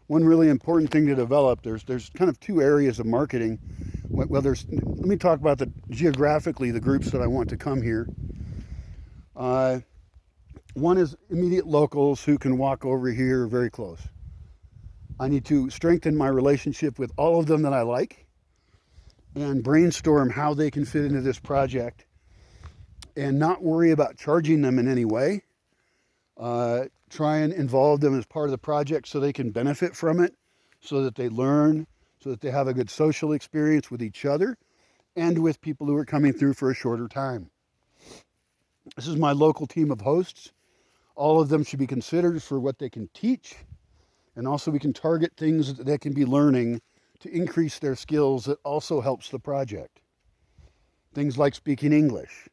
one really important thing to develop, there's kind of two areas of marketing. Well, let me talk about geographically the groups that I want to come here. Uh, One is immediate locals who can walk over here very close. I need to strengthen my relationship with all of them that I like and brainstorm how they can fit into this project and not worry about charging them in any way. Try and involve them as part of the project so they can benefit from it, so that they learn, so that they have a good social experience with each other and with people who are coming through for a shorter time. This is my local team of hosts. All of them should be considered for what they can teach, and also we can target things that they can be learning to increase their skills that also helps the project. Things like speaking English,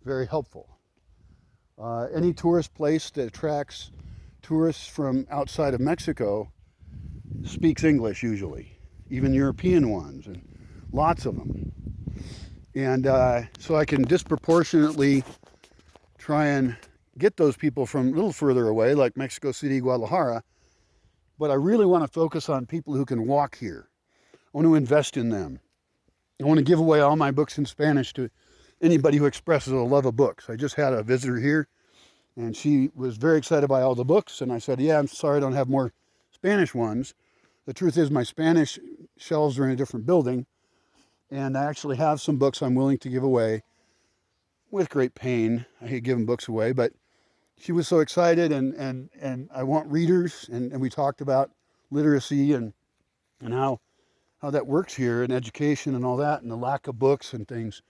very helpful. Any tourist place that attracts tourists from outside of Mexico speaks English usually, even European ones, and lots of them. And so I can disproportionately try and get those people from a little further away, like Mexico City, Guadalajara, but I really want to focus on people who can walk here. I want to invest in them. I want to give away all my books in Spanish to anybody who expresses a love of books. I just had a visitor here, and she was very excited by all the books, and I said, yeah, I'm sorry I don't have more Spanish ones. The truth is my Spanish shelves are in a different building, and I actually have some books I'm willing to give away with great pain. I hate giving books away, but she was so excited, and I want readers, and we talked about literacy and how that works here in education and all that, and the lack of books and things.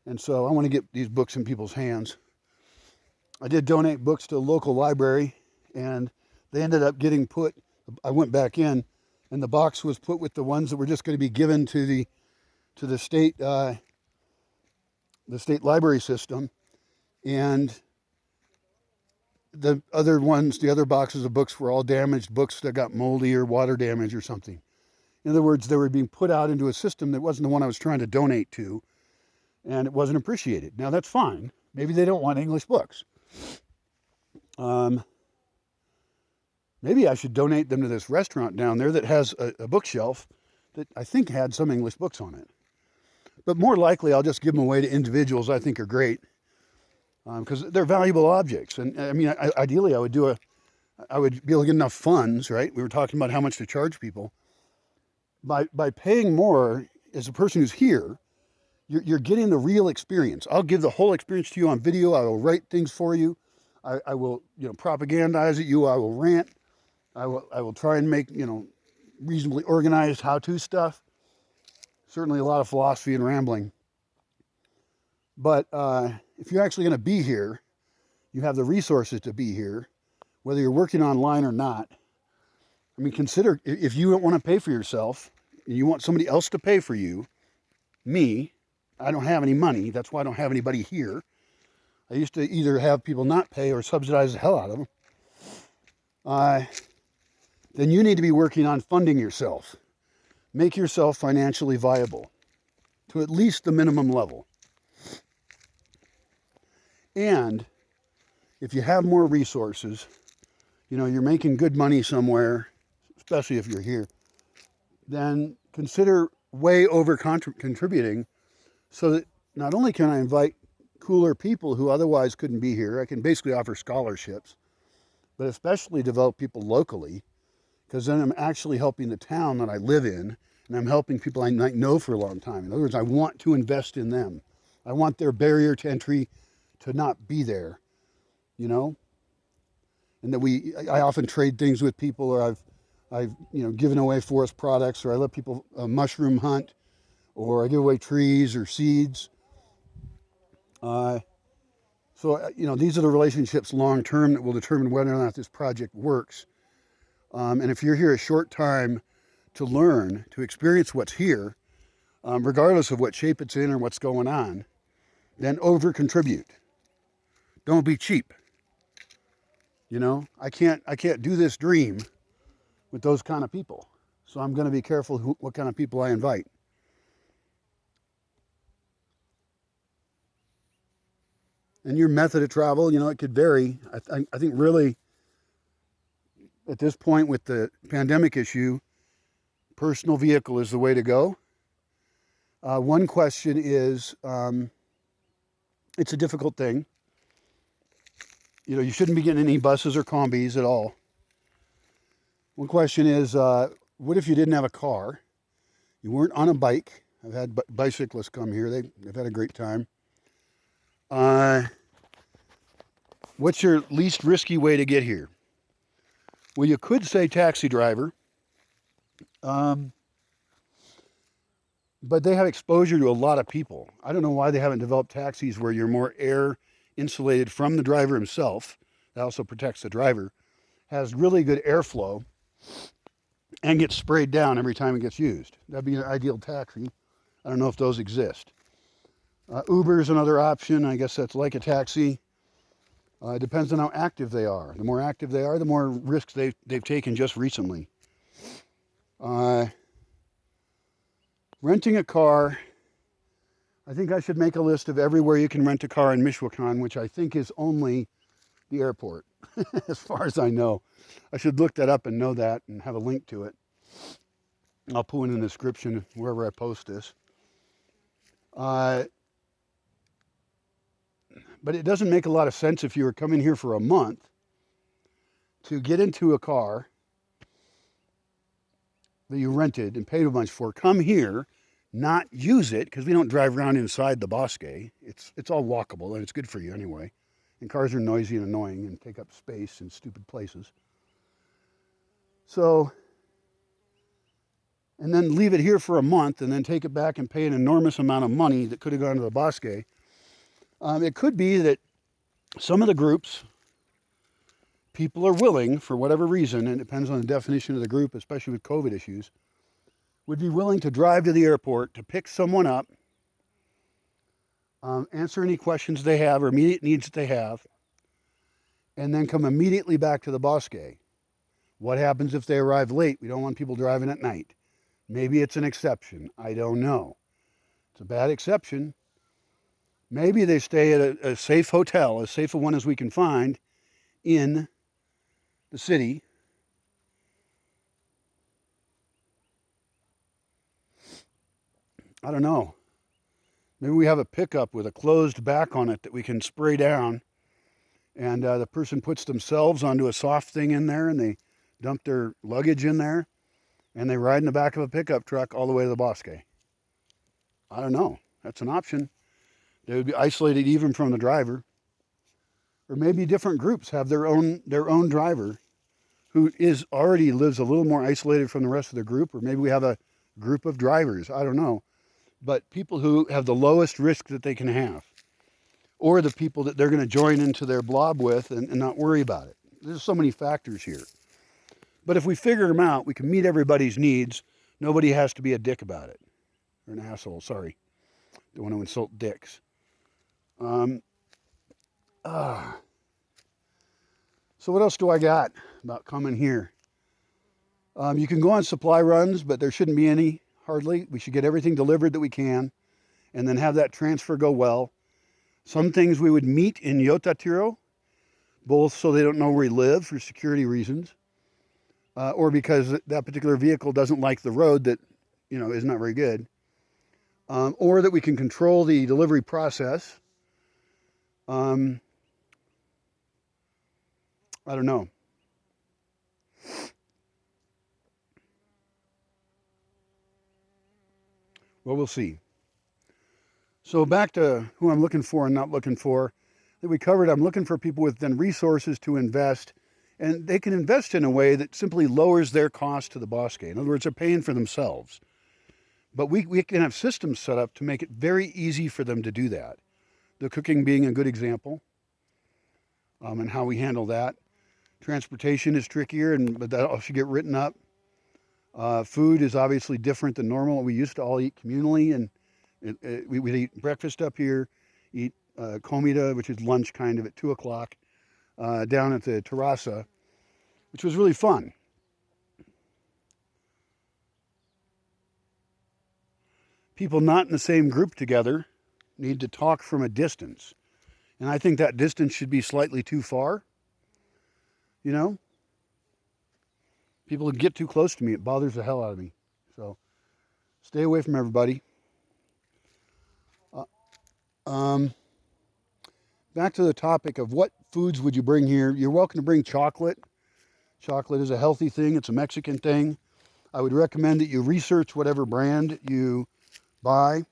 And so I want to get these books in people's hands. I did donate books to a local library, and they ended up getting put, I went back in, and the box was put with the ones that were just going to be given to the state library system, and the other ones, the other boxes of books were all damaged books that got moldy or water damage or something. In other words, they were being put out into a system that wasn't the one I was trying to donate to, and it wasn't appreciated. Now, that's fine. Maybe they don't want English books. Maybe I should donate them to this restaurant down there that has a bookshelf that I think had some English books on it. But more likely, I'll just give them away to individuals I think are great, because they're valuable objects. And I mean, ideally, I would be able to get enough funds, right? We were talking about how much to charge people. By paying more as a person who's here, you're getting the real experience. I'll give the whole experience to you on video. I will write things for you. I will, propagandize at you. I will rant. I will try and make, reasonably organized how-to stuff. Certainly a lot of philosophy and rambling. But if you're actually going to be here, you have the resources to be here, whether you're working online or not. I mean, consider if you don't want to pay for yourself and you want somebody else to pay for you, me, I don't have any money. That's why I don't have anybody here. I used to either have people not pay or subsidize the hell out of them. Then you need to be working on funding yourself. Make yourself financially viable to at least the minimum level. And if you have more resources, you're making good money somewhere, especially if you're here, then consider way over contributing so that not only can I invite cooler people who otherwise couldn't be here, I can basically offer scholarships, but especially develop people locally, because then I'm actually helping the town that I live in, and I'm helping people I might know for a long time. In other words, I want to invest in them. I want their barrier to entry to not be there, and that I often trade things with people, or I've given away forest products, or I let people mushroom hunt, or I give away trees or seeds. So these are the relationships long term that will determine whether or not this project works. And if you're here a short time to learn, to experience what's here, regardless of what shape it's in or what's going on, then over contribute. Don't be cheap. I can't do this dream with those kind of people. So I'm going to be careful what kind of people I invite. And your method of travel, it could vary. I think really At this point with the pandemic issue, personal vehicle is the way to go. One question is, it's a difficult thing. You know, you shouldn't be getting any buses or combis at all. One question is, what if you didn't have a car? You weren't on a bike. I've had bicyclists come here. They've had a great time. What's your least risky way to get here? Well, you could say taxi driver. But they have exposure to a lot of people. I don't know why they haven't developed taxis where you're more air insulated from the driver himself. That also protects the driver. Has really good airflow and gets sprayed down every time it gets used. That'd be an ideal taxi. I don't know if those exist. Uber is another option. I guess that's like a taxi. It depends on how active they are. The more active they are, the more risks they've taken just recently. Renting a car, I think I should make a list of everywhere you can rent a car in Michoacan, which I think is only the airport, as far as I know. I should look that up and know that and have a link to it. I'll put it in the description wherever I post this. But it doesn't make a lot of sense if you were coming here for a month to get into a car that you rented and paid a bunch for, come here, not use it, because we don't drive around inside the Bosque. It's all walkable, and it's good for you anyway. And cars are noisy and annoying and take up space in stupid places. So, and then leave it here for a month and then take it back and pay an enormous amount of money that could have gone to the Bosque. It could be that some of the groups, people are willing, for whatever reason, and it depends on the definition of the group, especially with COVID issues, would be willing to drive to the airport to pick someone up, answer any questions they have or immediate needs that they have, and then come immediately back to the Bosque. What happens if they arrive late? We don't want people driving at night. Maybe it's an exception. I don't know. It's a bad exception. Maybe they stay at a safe hotel, as safe a one as we can find, in the city. I don't know. Maybe we have a pickup with a closed back on it that we can spray down, and the person puts themselves onto a soft thing in there and they dump their luggage in there and they ride in the back of a pickup truck all the way to the Bosque. I don't know. That's an option. They would be isolated even from the driver. Or maybe different groups have their own driver who already lives a little more isolated from the rest of the group, or maybe we have a group of drivers. I don't know. But people who have the lowest risk that they can have, or the people that they're going to join into their blob with and not worry about it. There's so many factors here. But if we figure them out, we can meet everybody's needs. Nobody has to be a dick about it. Or an asshole, sorry. Don't want to insult dicks. So what else do I got about coming here? You can go on supply runs, but there shouldn't be any, hardly. We should get everything delivered that we can and then have that transfer go well. Some things we would meet in Yotatiro, both so they don't know where we live for security reasons, or because that particular vehicle doesn't like the road that, is not very good, or that we can control the delivery process. I don't know. Well, we'll see. So back to who I'm looking for and not looking for. That we covered, I'm looking for people with then resources to invest, and they can invest in a way that simply lowers their cost to the Bosque. In other words, they're paying for themselves. But we can have systems set up to make it very easy for them to do that. The cooking being a good example, and how we handle that. Transportation is trickier, but that all should get written up. Food is obviously different than normal. We used to all eat communally, and we'd eat breakfast up here, eat comida, which is lunch kind of at 2 o'clock, down at the terraza, which was really fun. People not in the same group together need to talk from a distance. And I think that distance should be slightly too far, People get too close to me, it bothers the hell out of me. So stay away from everybody. Back to the topic of what foods would you bring here. You're welcome to bring chocolate. Chocolate is a healthy thing. It's a Mexican thing. I would recommend that you research whatever brand you buy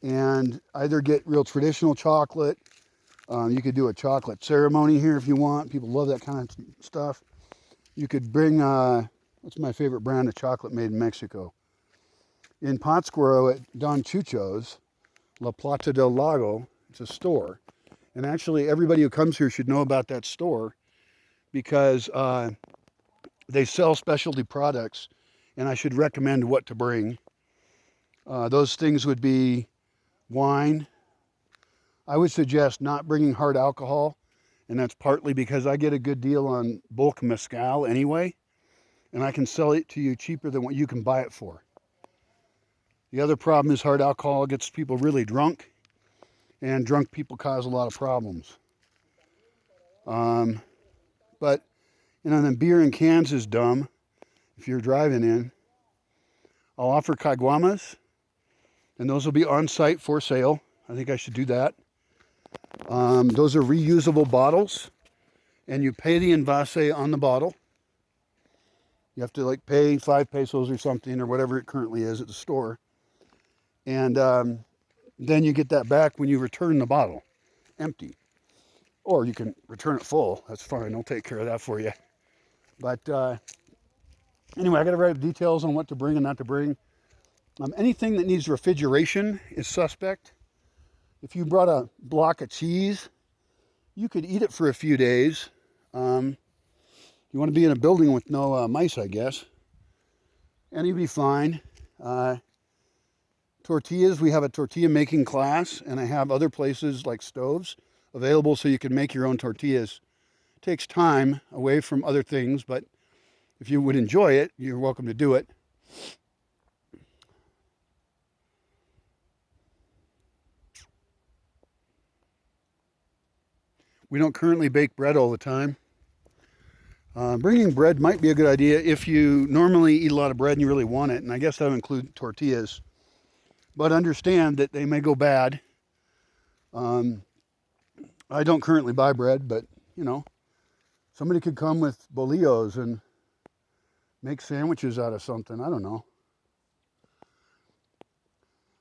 and either get real traditional chocolate. You could do a chocolate ceremony here if you want. People love that kind of stuff. You could bring, what's my favorite brand of chocolate made in Mexico? In Pátzcuaro at Don Chucho's, La Plata del Lago, it's a store. And actually everybody who comes here should know about that store because they sell specialty products and I should recommend what to bring. Those things would be wine. I would suggest not bringing hard alcohol, and that's partly because I get a good deal on bulk mezcal anyway, and I can sell it to you cheaper than what you can buy it for. The other problem is hard alcohol gets people really drunk, and drunk people cause a lot of problems. But, then beer in cans is dumb if you're driving in. I'll offer caguamas, and those will be on site for sale. I think I should do that. Those are reusable bottles, and you pay the envase on the bottle. You have to pay 5 pesos or something or whatever it currently is at the store. And then you get that back when you return the bottle, empty. Or you can return it full. That's fine. I'll take care of that for you. But anyway, I got to write details on what to bring and not to bring. Anything that needs refrigeration is suspect. If you brought a block of cheese, you could eat it for a few days. You want to be in a building with no mice, I guess. And you'd be fine. Tortillas, we have a tortilla making class, and I have other places like stoves available so you can make your own tortillas. It takes time away from other things, but if you would enjoy it, you're welcome to do it. We don't currently bake bread all the time. Bringing bread might be a good idea if you normally eat a lot of bread and you really want it, and I guess that would include tortillas. But understand that they may go bad. I don't currently buy bread, but, somebody could come with bolillos and make sandwiches out of something. I don't know.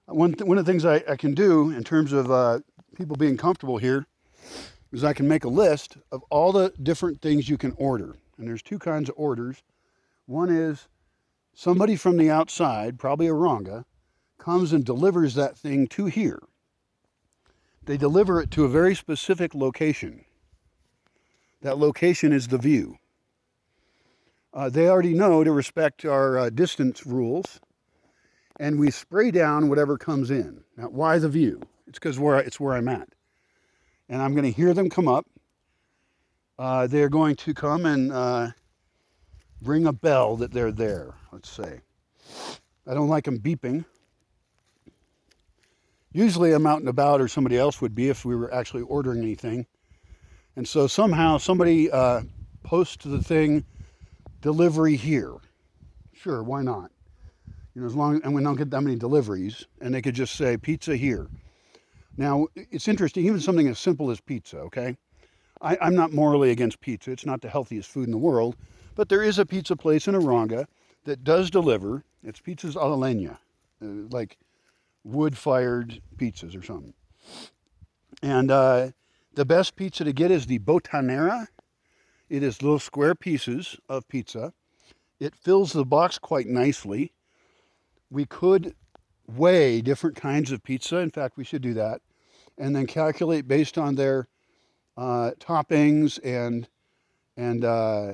One of the things I can do in terms of people being comfortable here is I can make a list of all the different things you can order. And there's 2 kinds of orders. One is somebody from the outside, probably a Ranga, comes and delivers that thing to here. They deliver it to a very specific location. That location is the view. They already know to respect our distance rules, and we spray down whatever comes in. Now, why the view? It's because it's where I'm at. And I'm going to hear them come up. They're going to come and ring a bell that they're there, let's say. I don't like them beeping. Usually I'm out and about, or somebody else would be if we were actually ordering anything. And so somehow somebody posts the thing, delivery here. Sure, why not? As long as we don't get that many deliveries, and they could just say pizza here. Now, it's interesting, even something as simple as pizza, okay? I'm not morally against pizza. It's not the healthiest food in the world. But there is a pizza place in Aranga that does deliver. It's pizzas a la leña, like wood-fired pizzas or something. And the best pizza to get is the botanera. It is little square pieces of pizza. It fills the box quite nicely. We could weigh different kinds of pizza. In fact, we should do that. And then calculate based on their toppings and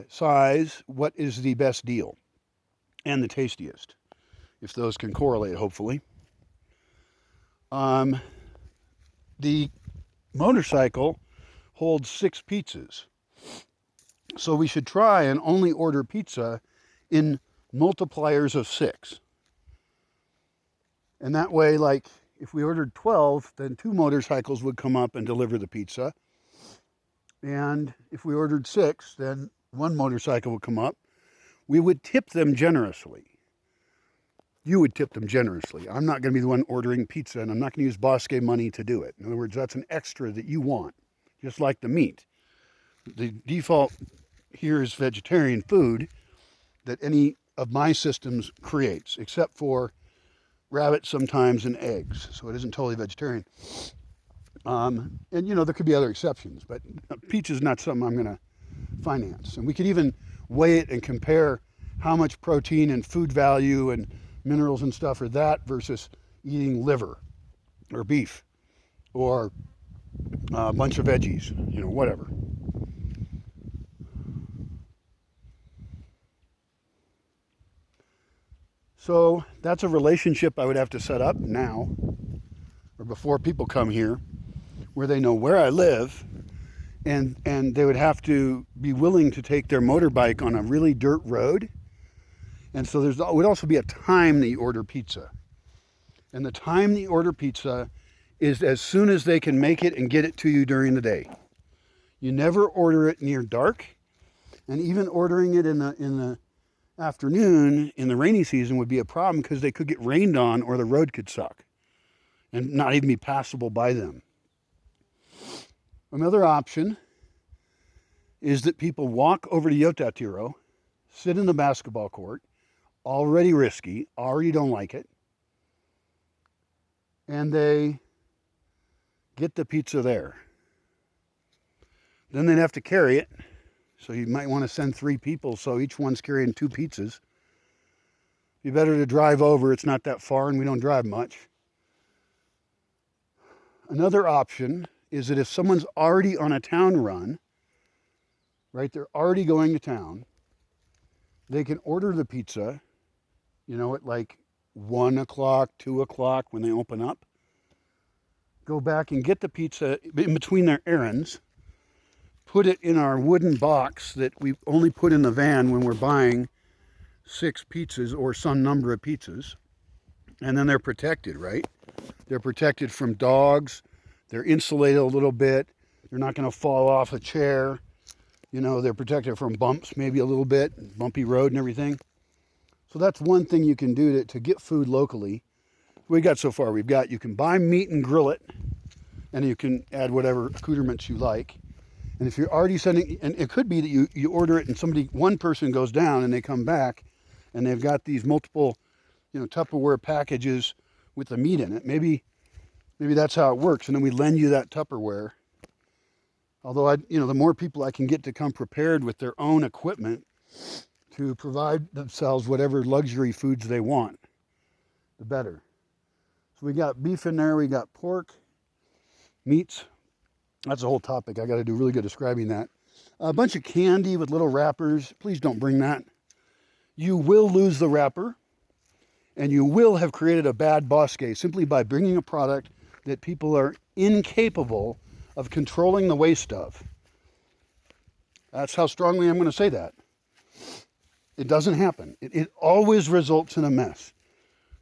size what is the best deal and the tastiest, if those can correlate, hopefully. The motorcycle holds 6 pizzas. So we should try and only order pizza in multipliers of 6. And that way, if we ordered 12, then 2 motorcycles would come up and deliver the pizza. And if we ordered 6, then 1 motorcycle would come up. we would tip them generously. You would tip them generously. I'm not going to be the one ordering pizza, and I'm not going to use Bosque money to do it. In other words, that's an extra that you want, just like the meat. The default here is vegetarian food that any of my systems creates, except for rabbit sometimes and eggs. So it isn't totally vegetarian. And, there could be other exceptions, but pizza is not something I'm going to finance. And we could even weigh it and compare how much protein and food value and minerals and stuff are that versus eating liver or beef or a bunch of veggies, whatever. So that's a relationship I would have to set up now or before people come here where they know where I live, and they would have to be willing to take their motorbike on a really dirt road. And so there would also be a time that you order pizza. And the time that you order pizza is as soon as they can make it and get it to you during the day. You never order it near dark, and even ordering it in the afternoon in the rainy season would be a problem because they could get rained on or the road could suck and not even be passable by them. Another option is that people walk over to Yotatiro, sit in the basketball court, already risky, already don't like it, and they get the pizza there. Then they'd have to carry it, so you might want to send 3 people, so each one's carrying 2 pizzas. Be better to drive over, it's not that far and we don't drive much. Another option is that if someone's already on a town run, right, they're already going to town, they can order the pizza, at like 1 o'clock, 2 o'clock when they open up, go back and get the pizza in between their errands, put it in our wooden box that we only put in the van when we're buying 6 pizzas or some number of pizzas, and then they're protected, right? They're protected from dogs. They're insulated a little bit. They're not going to fall off a chair. They're protected from bumps maybe a little bit, bumpy road and everything. So that's one thing you can do to get food locally. We got so far. You can buy meat and grill it, and you can add whatever accoutrements you like. And if you're already sending, and it could be that you order it and one person goes down and they come back and they've got these multiple, Tupperware packages with the meat in it. Maybe that's how it works. And then we lend you that Tupperware. Although the more people I can get to come prepared with their own equipment to provide themselves whatever luxury foods they want, the better. So we got beef in there, we got pork, meats. That's a whole topic. I got to do really good describing that. A bunch of candy with little wrappers. Please don't bring that. You will lose the wrapper, and you will have created a bad Bosque simply by bringing a product that people are incapable of controlling the waste of. That's how strongly I'm going to say that. It doesn't happen. It always results in a mess.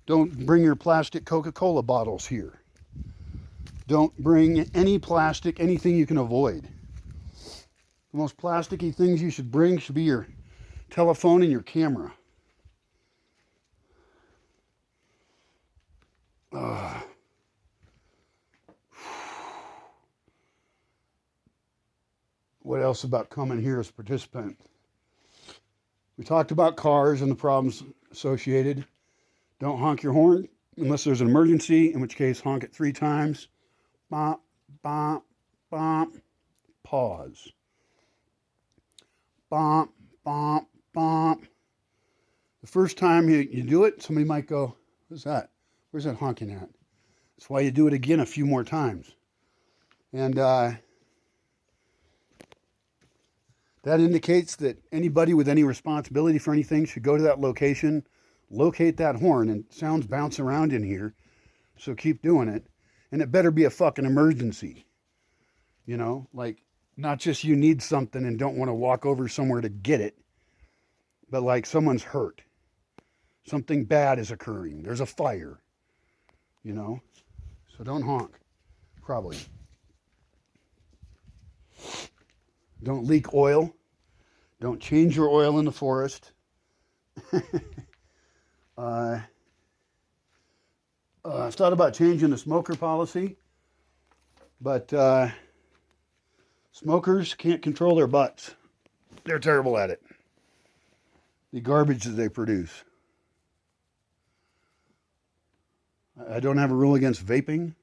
Don't bring your plastic Coca-Cola bottles here. Don't bring any plastic, anything you can avoid. The most plasticky things you should bring should be your telephone and your camera. What else about coming here as a participant? We talked about cars and the problems associated. Don't honk your horn unless there's an emergency, in which case honk it 3 times. Bop, bop, bop. Pause. Bop, bop, bop. The first time you do it, somebody might go, what's that? Where's that honking at? That's why you do it again a few more times. And that indicates that anybody with any responsibility for anything should go to that location, locate that horn, and sounds bounce around in here, so keep doing it. And it better be a fucking emergency. Like, not just you need something and don't want to walk over somewhere to get it, but like someone's hurt. Something bad is occurring. There's a fire, So don't honk, probably. Don't leak oil. Don't change your oil in the forest. uh, I've thought about changing the smoker policy, but smokers can't control their butts. They're terrible at it. The garbage that they produce. I don't have a rule against vaping.